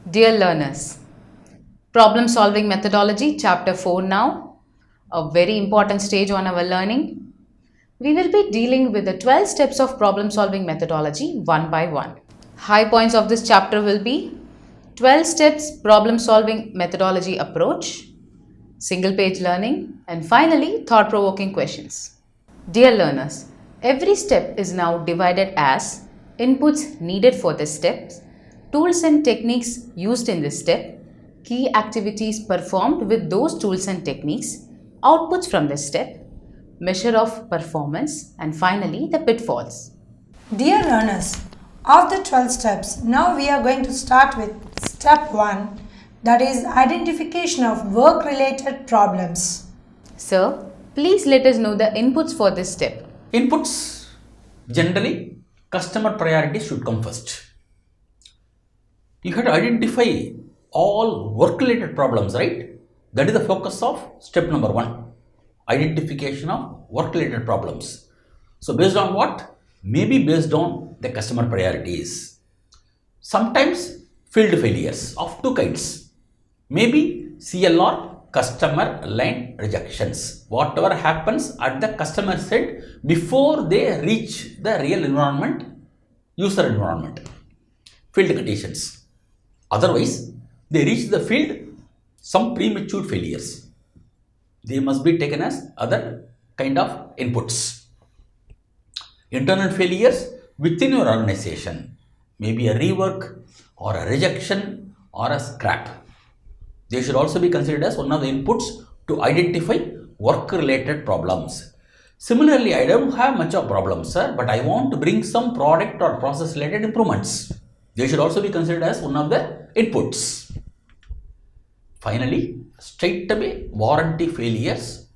Dear learners, problem solving methodology, chapter 4 now, a very important stage on our learning. We will be dealing with the 12 steps of problem solving methodology one by one. High points of this chapter will be 12 steps problem solving methodology approach, single page learning, and finally thought provoking questions. Dear learners, every step is now divided as inputs needed for this step, tools and techniques used in this step, key activities performed with those tools and techniques, outputs from this step, measure of performance, and finally the pitfalls. Dear learners, of the 12 steps, now we are going to start with step 1, that is identification of work-related problems. Sir, please let us know the inputs for this step. Inputs, generally customer priority should come first. You have to identify all work related problems, right? That is the focus of step number 1, identification of work related problems. So based on what? Maybe based on the customer priorities. Sometimes field failures of two kinds, maybe CLR, customer line rejections. Whatever happens at the customer side before they reach the real environment, user environment, field conditions. Otherwise, they reach the field, some premature failures. They must be taken as other kind of inputs. Internal failures within your organization, maybe a rework or a rejection or a scrap. They should also be considered as one of the inputs to identify work-related problems. Similarly, I don't have much of problems, sir, but I want to bring some product or process-related improvements. They should also be considered as one of the inputs. Finally, straightaway warranty failures,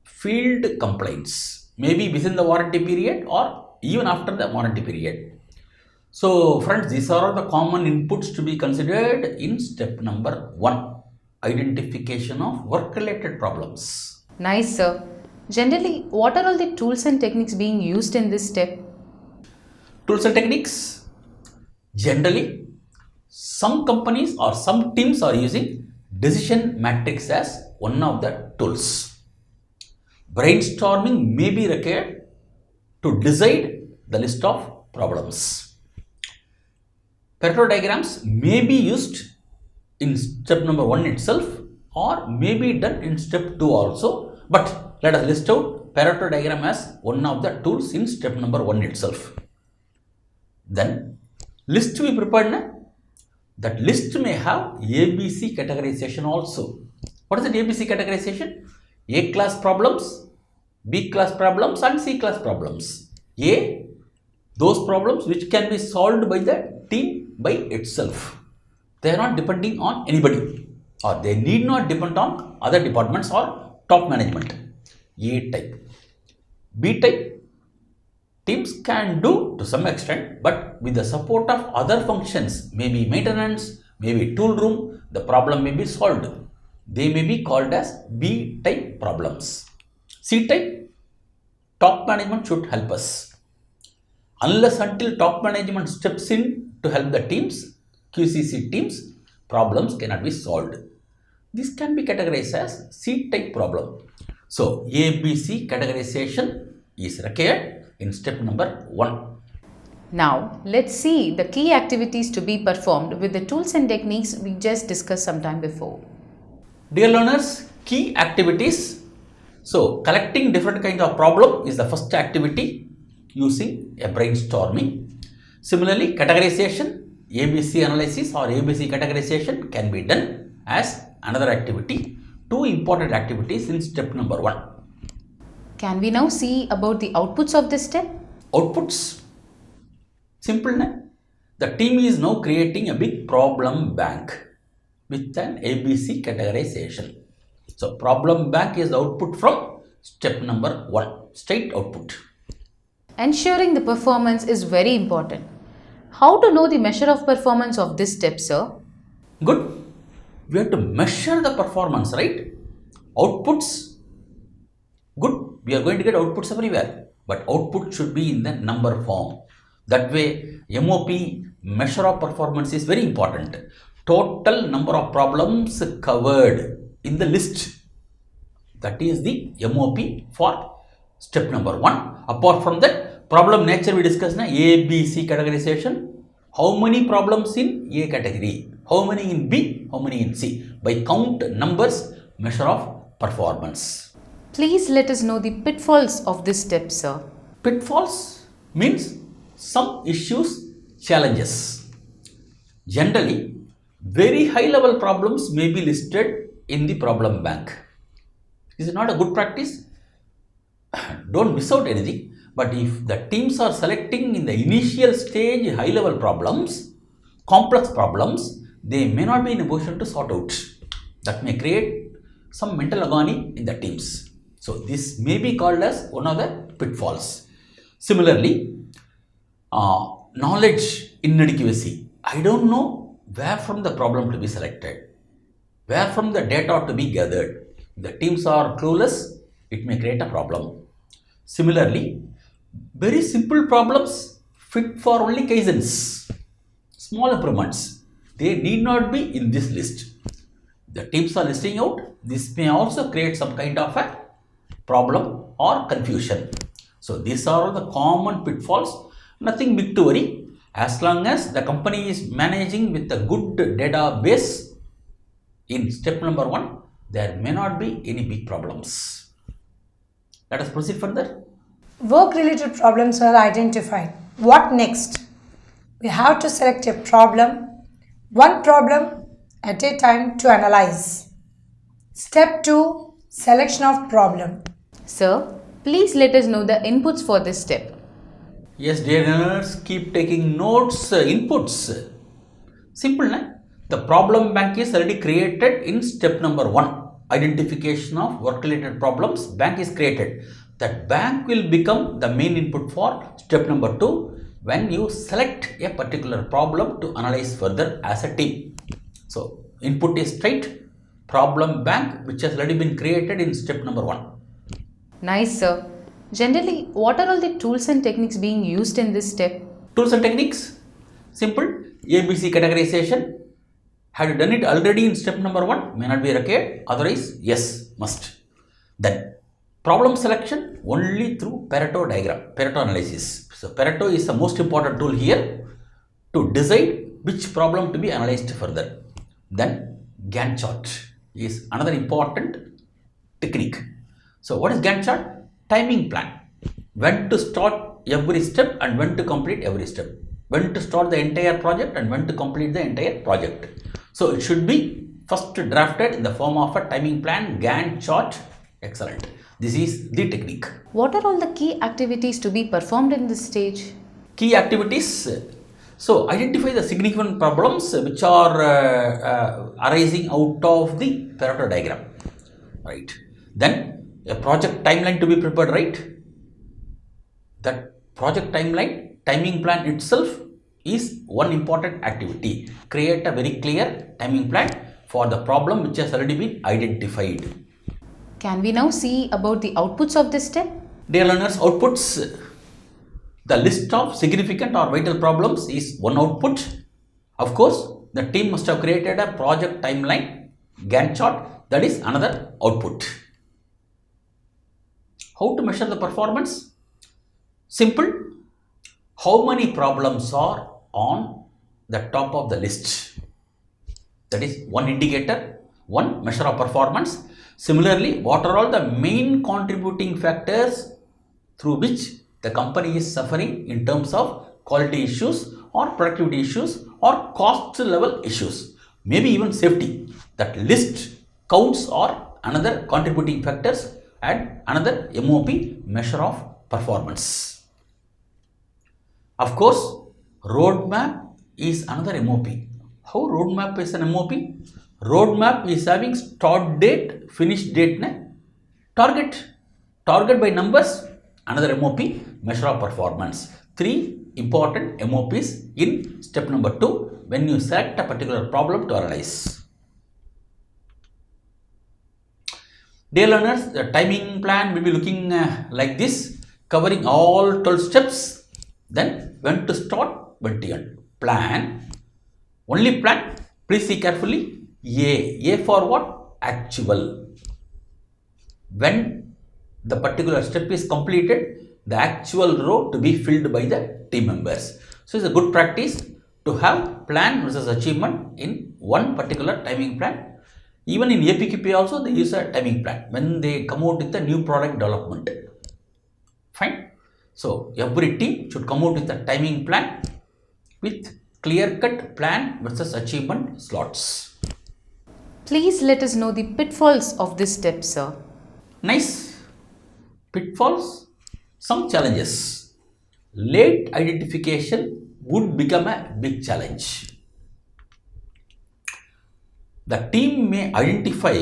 field complaints, maybe within the warranty period or even after the warranty period. So, friends, these are the common inputs to be considered in step number 1. Identification of work-related problems. Nice, sir. Generally, what are all the tools and techniques being used in this step? Tools and techniques. Generally, some companies or some teams are using decision matrix as one of the tools. Brainstorming may be required to decide the list of problems. Pareto diagrams may be used in step number 1 itself or may be done in step 2 also, but let us list out Pareto diagram as one of the tools in step number 1 itself. Then list we prepared na? That list may have ABC categorization also. What is the ABC categorization? A class problems, B class problems and C class problems. A, those problems which can be solved by the team by itself. They are not depending on anybody or they need not depend on other departments or top management. A type. B type, teams can do to some extent, but with the support of other functions, maybe maintenance, maybe tool room, the problem may be solved. They may be called as B type problems. C type, top management should help us. Unless until top management steps in to help the teams, QCC teams, problems cannot be solved. This can be categorized as C-type problem. So, ABC categorization is required in step number 1. Now, let's see the key activities to be performed with the tools and techniques we just discussed some time before. Dear learners, key activities. So, collecting different kinds of problem is the first activity using a brainstorming. Similarly, categorization, ABC analysis or ABC categorization can be done as another activity. Two important activities in step number 1. Can we now see about the outputs of this step? Outputs? Simple, na? The team is now creating a big problem bank with an ABC categorization. So, problem bank is the output from step number 1, straight output. Ensuring the performance is very important. How to know the measure of performance of this step, sir? Good. We have to measure the performance, right? Outputs. Good. We are going to get outputs everywhere. But output should be in the number form. That way, MOP, measure of performance, is very important. total number of problems covered in the list. That is the MOP for step number 1. Apart from that, problem nature we discussed na A, B, C categorization. How many problems in A category? How many in B? How many in C? By count numbers, measure of performance. Please let us know the pitfalls of this step, sir. Pitfalls means some issues, challenges. Generally, very high level problems may be listed in the problem bank. Is it not a good practice? Don't miss out anything. But if the teams are selecting in the initial stage high level problems, complex problems, they may not be in a position to sort out. That may create some mental agony in the teams. So this may be called as one of the pitfalls. Similarly, knowledge inadequacy. I don't know where from the problem to be selected, where from the data to be gathered. The teams are clueless, it may create a problem. Similarly, very simple problems fit for only Kaizens, small improvements. They need not be in this list. The teams are listing out. This may also create some kind of a problem or confusion. So these are the common pitfalls. Nothing big to worry. As long as the company is managing with a good database in step number 1, there may not be any big problems. Let us proceed further. Work-related problems are identified. What next? We have to select a problem, one problem at a time to analyze. Step 2. Selection of problem. Sir, please let us know the inputs for this step. Yes, dear learners, keep taking notes, inputs. Simple, na? The problem bank is already created in step number 1. Identification of work-related problems, bank is created. That bank will become the main input for step number 2 when you select a particular problem to analyze further as a team. So, input is straight, problem bank which has already been created in step number 1. Nice, sir. Generally, what are all the tools and techniques being used in this step? Tools and techniques? Simple. ABC categorization. Had you done it already in step number 1? May not be required. Otherwise, yes, must. Then, problem selection only through Pareto diagram, Pareto analysis. So, Pareto is the most important tool here to decide which problem to be analyzed further. Then, Gantt chart is another important technique. So, what is Gantt chart? Timing plan. When to start every step and when to complete every step. When to start the entire project and when to complete the entire project. So, it should be first drafted in the form of a timing plan, Gantt chart. Excellent. This is the technique. What are all the key activities to be performed in this stage? Key activities. So, identify the significant problems which are arising out of the Pareto diagram. Right. Then, a project timeline to be prepared, right? That project timeline, timing plan itself is one important activity. Create a very clear timing plan for the problem which has already been identified. Can we now see about the outputs of this step? Dear learners, outputs. The list of significant or vital problems is one output. Of course, the team must have created a project timeline, Gantt chart, that is another output. How to measure the performance? Simple. How many problems are on the top of the list? That is one indicator, one measure of performance. Similarly, what are all the main contributing factors through which the company is suffering in terms of quality issues or productivity issues or cost level issues, maybe even safety. That list counts or another contributing factors and another MOP, measure of performance. Of course, roadmap is another MOP. How roadmap is an MOP? Roadmap is having start date, finish date, target by numbers, another MOP, measure of performance. 3 important MOPs in step number 2 when you select a particular problem to analyze. Dear learners, the timing plan will be looking like this, covering all 12 steps. Then when to start, when to end. Plan, only plan, Please see carefully. A for what? Actual. When the particular step is completed, the actual row to be filled by the team members. So it's a good practice to have plan versus achievement in one particular timing plan. Even in APQP also they use a timing plan when they come out with a new product development. Fine. So every team should come out with a timing plan with clear-cut plan versus achievement slots. Please let us know the pitfalls of this step, sir. Nice. Pitfalls, some challenges. Late identification would become a big challenge. The team may identify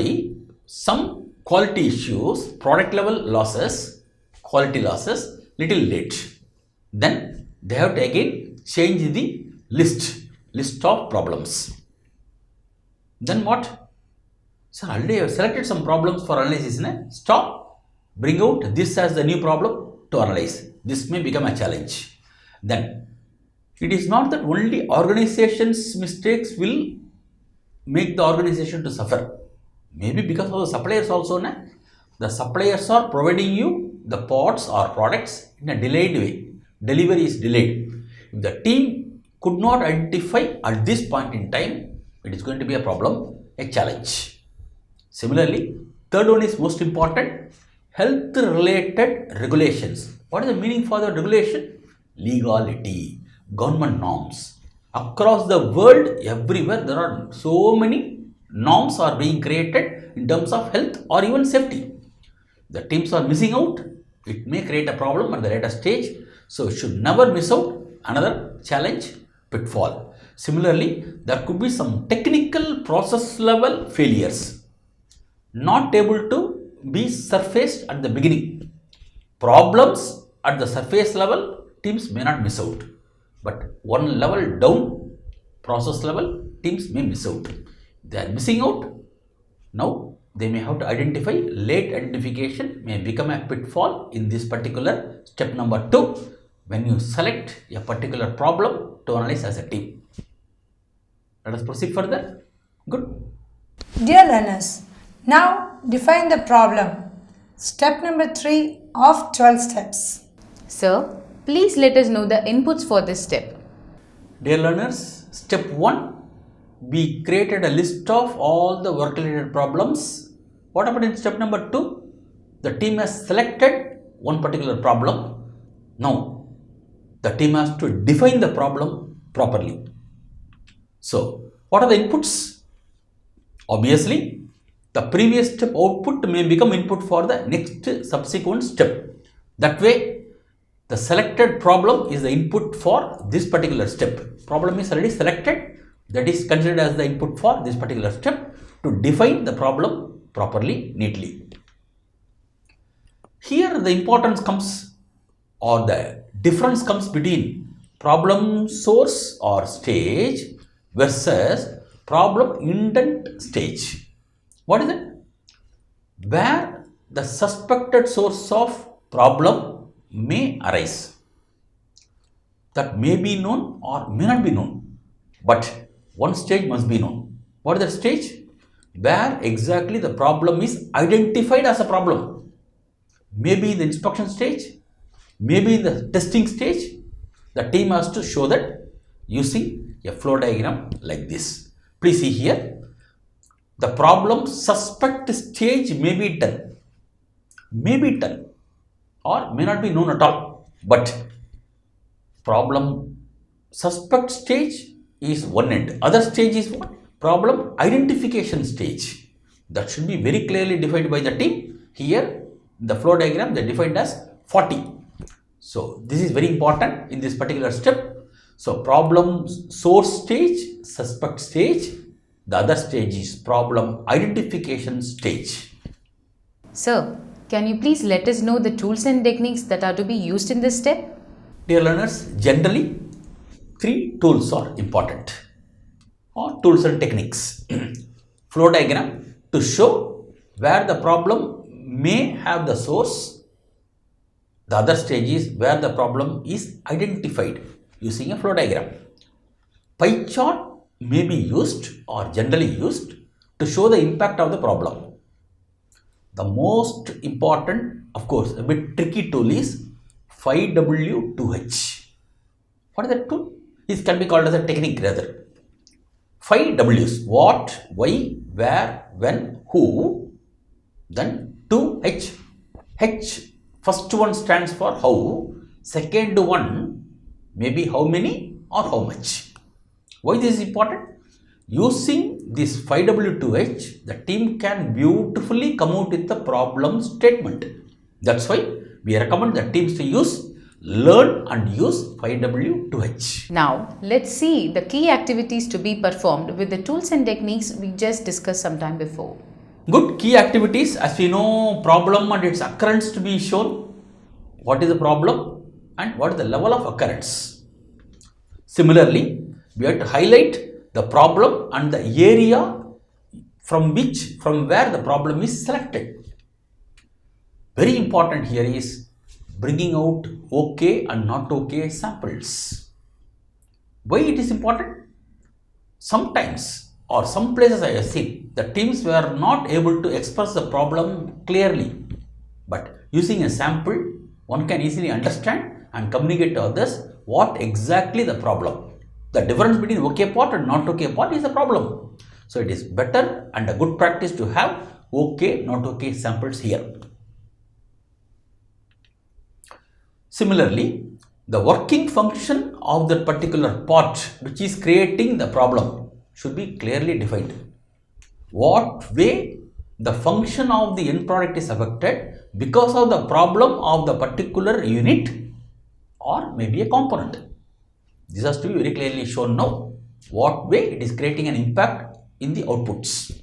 some quality issues, product level losses, quality losses little late. Then they have to again change the list of problems. Then what? So already I have selected some problems for analysis. Stop, bring out this as the new problem to analyze. This may become a challenge. Then it is not that only organization's mistakes will make the organization to suffer. Maybe because of the suppliers also. The suppliers are providing you the parts or products in a delayed way. Delivery is delayed. If the team could not identify at this point in time, it is going to be a problem, a challenge. Similarly, third one is most important, health related regulations. What is the meaning for the regulation? Legality, government norms. Across the world, everywhere there are so many norms are being created in terms of health or even safety. The teams are missing out, it may create a problem at the later stage. So it should never miss out. Another challenge, pitfall. Similarly, there could be some technical process level failures not able to be surfaced at the beginning. Problems at the surface level, teams may not miss out. But one level down, process level, teams may miss out. They are missing out. Now, they may have to identify. Late identification may become a pitfall in this particular step number 2 when you select a particular problem to analyze as a team. Let us proceed further. Good. Dear learners, now define the problem. Step number 3 of 12 steps. Sir, please let us know the inputs for this step. Dear learners, step 1, we created a list of all the work-related problems. What happened in step number 2? The team has selected one particular problem. Now, the team has to define the problem properly. So, what are the inputs? Obviously, the previous step output may become input for the next subsequent step. That way, the selected problem is the input for this particular step. Problem is already selected. That is considered as the input for this particular step to define the problem properly, neatly. Here the importance comes, or the difference comes between problem source or stage versus problem intent stage. What is it? Where the suspected source of problem may arise. That may be known or may not be known. But one stage must be known. What is that stage? Where exactly the problem is identified as a problem. Maybe in the inspection stage, maybe in the testing stage. The team has to show that using a flow diagram like this. Please see here. The problem suspect stage may be done. Or may not be known at all. But problem suspect stage is one end. Other stage is what? Problem identification stage. That should be very clearly defined by the team. Here, the flow diagram they defined as 40. So, this is very important in this particular step. So, problem source stage, suspect stage. The other stage is problem identification stage. Sir, can you please let us know the tools and techniques that are to be used in this step? Dear learners, generally 3 tools are important, or tools and techniques. Flow diagram to show where the problem may have the source. The other stage is where the problem is identified using a flow diagram. Pie chart may be used or generally used to show the impact of the problem. The most important, of course, a bit tricky tool is 5W2H. What is that tool? This can be called as a technique rather. 5 W's: what, why, where, when, who. Then 2H. H, first one stands for how, second one maybe how many or how much. Why this is important? Using this 5W2H, the team can beautifully come out with the problem statement. That's why we recommend the teams to learn and use 5W2H. Now, let's see the key activities to be performed with the tools and techniques we just discussed some time before. Good key activities, as we know, problem and its occurrence to be shown. What is the problem and what is the level of occurrence? Similarly, we have to highlight the problem and the area from where the problem is selected. Very important here is bringing out okay and not okay samples. Why it is important? Sometimes or some places I have seen the teams were not able to express the problem clearly, but using a sample one can easily understand and communicate to others what exactly the problem. The difference between okay part and not okay part is the problem. So it is better and a good practice to have okay, not okay samples here. Similarly, the working function of that particular part which is creating the problem should be clearly defined. What way the function of the end product is affected because of the problem of the particular unit or maybe a component. This has to be very clearly shown now. What way it is creating an impact in the outputs.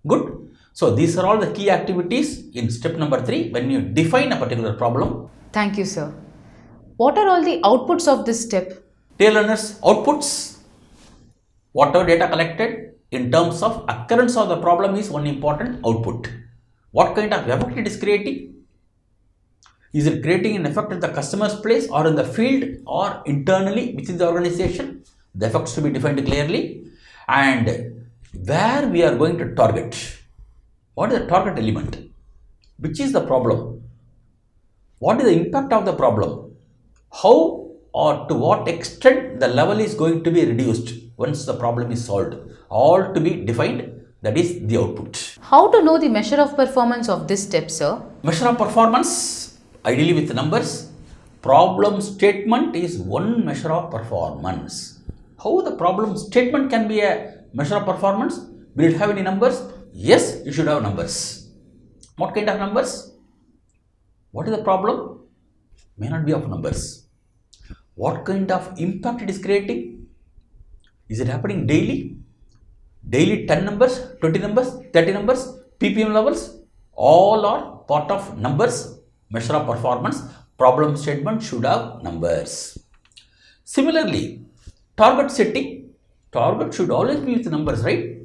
Good. So these are all the key activities in step number 3 when you define a particular problem. Thank you, sir. What are all the outputs of this step? Dear learners, outputs, whatever data collected in terms of occurrence of the problem is one important output. What kind of effect it is creating? Is it creating an effect at the customer's place or in the field or internally within the organization? The effects to be defined clearly. And where we are going to target. What is the target element? Which is the problem? What is the impact of the problem? How or to what extent the level is going to be reduced once the problem is solved? All to be defined. That is the output. How to know the measure of performance of this step, sir? Measure of performance, ideally with numbers. Problem statement is one measure of performance. How the problem statement can be a measure of performance? Will it have any numbers? Yes, it should have numbers. What kind of numbers? What is the problem? May not be of numbers. What kind of impact it is creating? Is it happening daily? Daily 10 numbers, 20 numbers, 30 numbers, ppm levels, all are part of numbers. Measure of performance, problem statement should have numbers. Similarly, target setting, target should always be with numbers, right?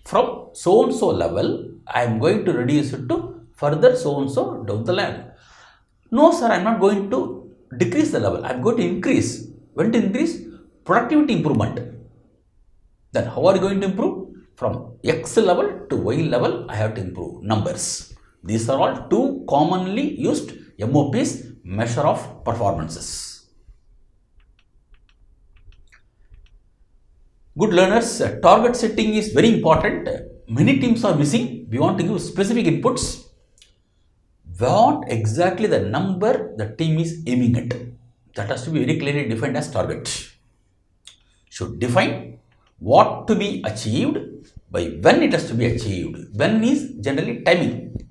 From so and so level, I am going to reduce it to further so and so down the line. No sir, I am not going to decrease the level, I am going to increase. When to increase? Productivity improvement. Then how are you going to improve? From X level to Y level, I have to improve numbers. These are all two commonly used MOPs, measure of performances. Good learners, target setting is very important. Many teams are missing. We want to give specific inputs. What exactly the number the team is aiming at? That has to be very clearly defined as target. Should define what to be achieved, by when it has to be achieved. When is generally timing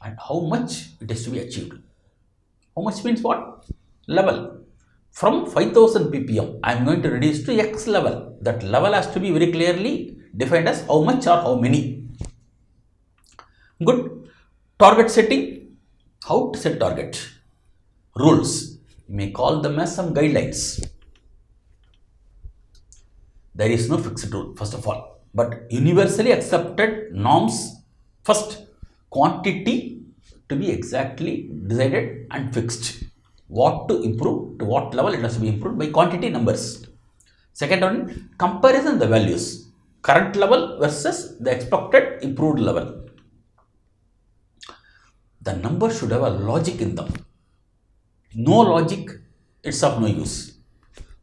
and how much it has to be achieved. How much means what? Level. From 5000 ppm, I am going to reduce to X level. That level has to be very clearly defined as how much or how many. Good. Target setting. How to set target? Rules. You may call them as some guidelines. There is no fixed rule, first of all, but universally accepted norms. First, quantity to be exactly decided and fixed. What to improve, to what level it has to be improved by quantity numbers. Second one, comparison the values, current level versus the expected improved level. The number should have a logic in them. No logic, it's of no use.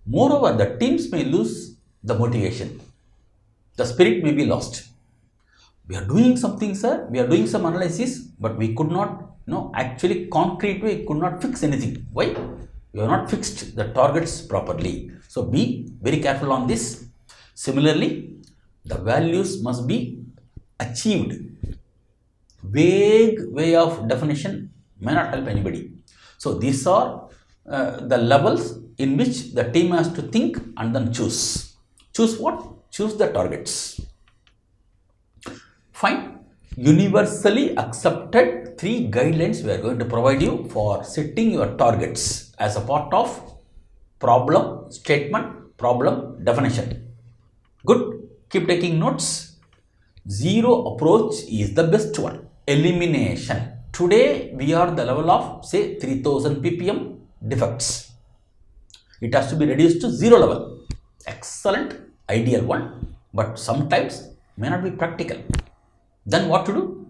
Moreover, the teams may lose the motivation. The spirit may be lost. We are doing something, sir. We are doing some analysis, but we could not, actually concrete way, could not fix anything. Why? We have not fixed the targets properly. So be very careful on this. Similarly, the values must be achieved. Vague way of definition may not help anybody. So these are the levels in which the team has to think and then choose. Choose what? Choose the targets. Fine. Universally accepted 3 guidelines we are going to provide you for setting your targets as a part of problem statement, problem definition. Good. Keep taking notes. Zero approach is the best one. Elimination. Today we are the level of say 3000 ppm defects. It has to be reduced to 0 level. Excellent, ideal one, but sometimes may not be practical. Then what to do?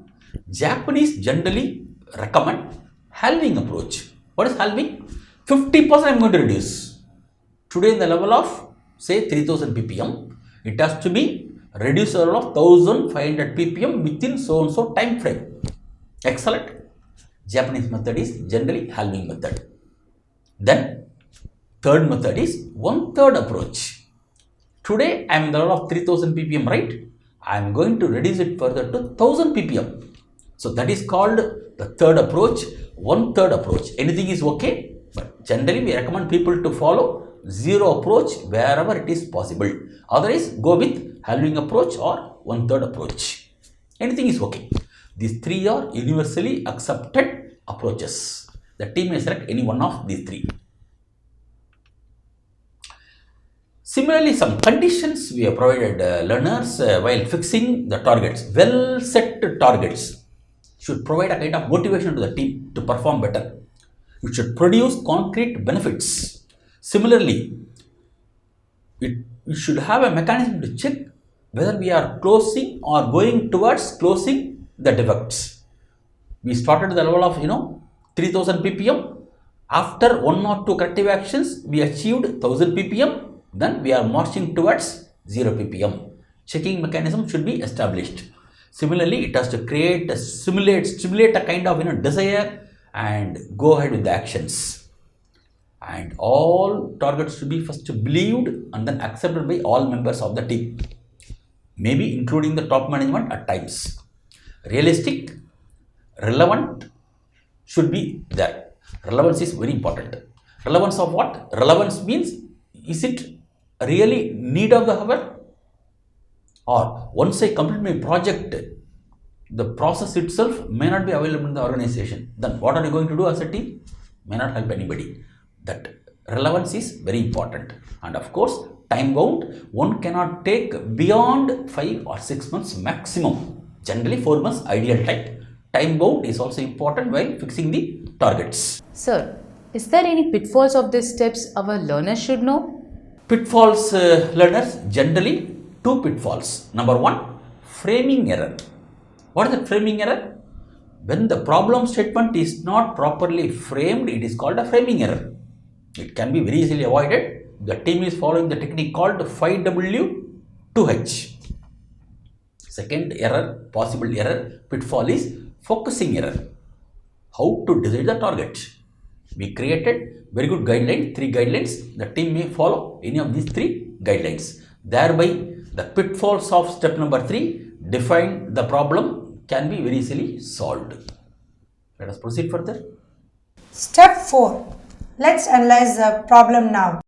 Japanese generally recommend halving approach. What is halving? 50% I am going to reduce. Today in the level of say 3000 ppm, it has to be reduced to a level of 1500 ppm within so and so time frame. Excellent. Japanese method is generally halving method. Then third method is 1/3 approach. Today I am in the level of 3000 ppm, right? I am going to reduce it further to 1000 ppm. So that is called the third approach, 1/3 approach. Anything is okay, but generally we recommend people to follow zero approach wherever it is possible. Otherwise, go with halving approach or 1/3 approach. Anything is okay. These 3 are universally accepted approaches. The team may select any one of these 3. Similarly, some conditions we have provided learners while fixing the targets. Well set targets should provide a kind of motivation to the team to perform better. It should produce concrete benefits. Similarly, it should have a mechanism to check whether we are closing or going towards closing the defects. We started at the level of 3000 ppm. After 1 or 2 corrective actions, we achieved 1000 ppm. Then we are marching towards 0 ppm. Checking mechanism should be established. Similarly, it has to stimulate a kind of desire and go ahead with the actions. And all targets should be first believed and then accepted by all members of the team, maybe including the top management at times. Realistic, relevant should be there. Relevance is very important. Relevance of what? Relevance means, is it really need of the hour? Or once I complete my project, the process itself may not be available in the organization. Then what are you going to do as a team? May not help anybody. That relevance is very important. And of course, time bound, one cannot take beyond 5 or 6 months maximum. Generally 4 months ideal time. Time bound is also important while fixing the targets. Sir, is there any pitfalls of these steps our learners should know? Pitfalls, learners, generally 2 pitfalls. Number 1, framing error. What is the framing error? When the problem statement is not properly framed, it is called a framing error. It can be very easily avoided. The team is following the technique called 5W2H. Second error, possible error, pitfall is focusing error. How to decide the target? We created very good guidelines, 3 guidelines. The team may follow any of these 3 guidelines. Thereby, the pitfalls of step number 3, define the problem, can be very easily solved. Let us proceed further. Step 4. Let's analyze the problem now.